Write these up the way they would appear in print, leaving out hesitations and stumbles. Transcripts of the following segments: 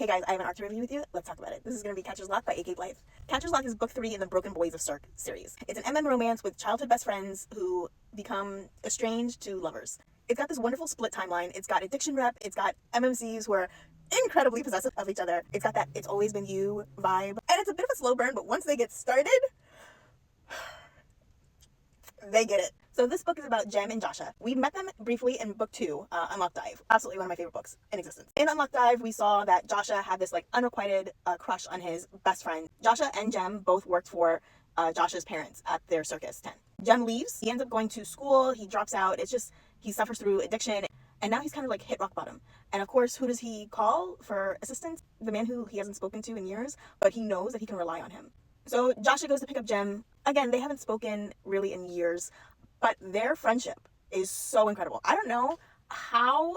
Hey guys, I have an art to review with you. Let's talk about it. This is going to be Catcher's Lock by A.K. Blythe. Catcher's Lock is book 3 in the Broken Boys of Cirque series. It's an MM romance with childhood best friends who become estranged to lovers. It's got this wonderful split timeline. It's got addiction rep. It's got MMCs who are incredibly possessive of each other. It's got that it's always been you vibe. And it's a bit of a slow burn, but once they get started, they get it. So this book is about Gem and Josha. We met them briefly in book 2, Unlocked Dive. Absolutely one of my favorite books in existence. In Unlocked Dive, we saw that Josha had this unrequited crush on his best friend. Josha and Gem both worked for Josha's parents at their circus tent. Gem leaves. He ends up going to school. He drops out. It's just, he suffers through addiction. And now he's kind of hit rock bottom. And of course, who does he call for assistance? The man who he hasn't spoken to in years, but he knows that he can rely on him. So Josha goes to pick up Gem. Again, they haven't spoken really in years, but their friendship is so incredible. I don't know how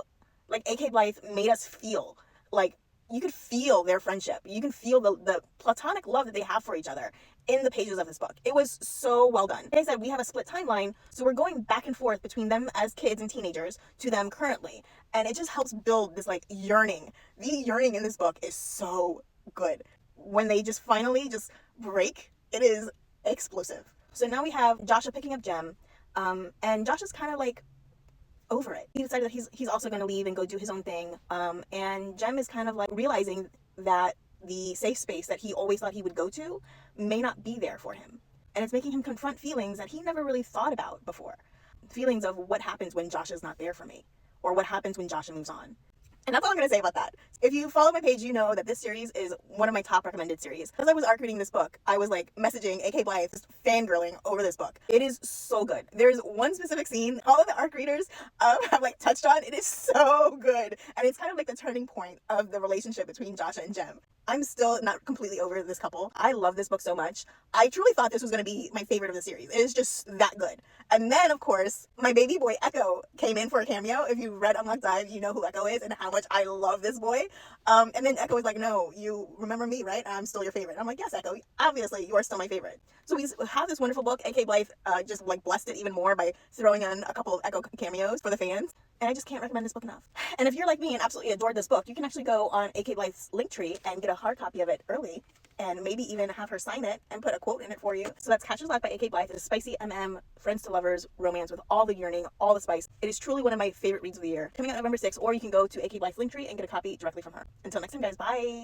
A.K. Blythe made us feel. You could feel their friendship. You can feel the platonic love that they have for each other in the pages of this book. It was so well done. Like I said, we have a split timeline, so we're going back and forth between them as kids and teenagers to them currently. And it just helps build this yearning. The yearning in this book is so good. When they just finally just break, it is explosive. So now we have Josha picking up Gem, and Josha's kind of over it. He decided that he's also going to leave and go do his own thing, and Gem is kind of realizing that the safe space that he always thought he would go to may not be there for him. And it's making him confront feelings that he never really thought about before. Feelings of what happens when Josha's not there for me, or what happens when Josha moves on. And that's all I'm going to say about that. If you follow my page, you know that this series is one of my top recommended series. As I was arc reading this book, I was messaging A.K. Blythe, just fangirling over this book. It is so good. There's one specific scene all of the arc readers have touched on. It is so good. And it's kind of the turning point of the relationship between Josha and Gem. I'm still not completely over this couple. I love this book so much. I truly thought this was going to be my favorite of the series. It is just that good. And then, of course, my baby boy Echo came in for a cameo. If you read Unlocked Dive, you know who Echo is and how much I love this boy. And then Echo was like, no, you remember me, right? I'm still your favorite. I'm like, yes, Echo, obviously you are still my favorite. So we have this wonderful book. A.K. Blythe just blessed it even more by throwing in a couple of Echo cameos for the fans. And I just can't recommend this book enough. And if you're like me and absolutely adored this book, you can actually go on A.K. Blythe's Linktree and get a hard copy of it early, and maybe even have her sign it and put a quote in it for you. So that's Catcher's Lock by A.K. Blythe. It's a spicy friends to lovers romance with all the yearning, all the spice. It is truly one of my favorite reads of the year. Coming out November 6th, or you can go to A.K. Blythe's Linktree and get a copy directly from her. Until next time, guys, bye!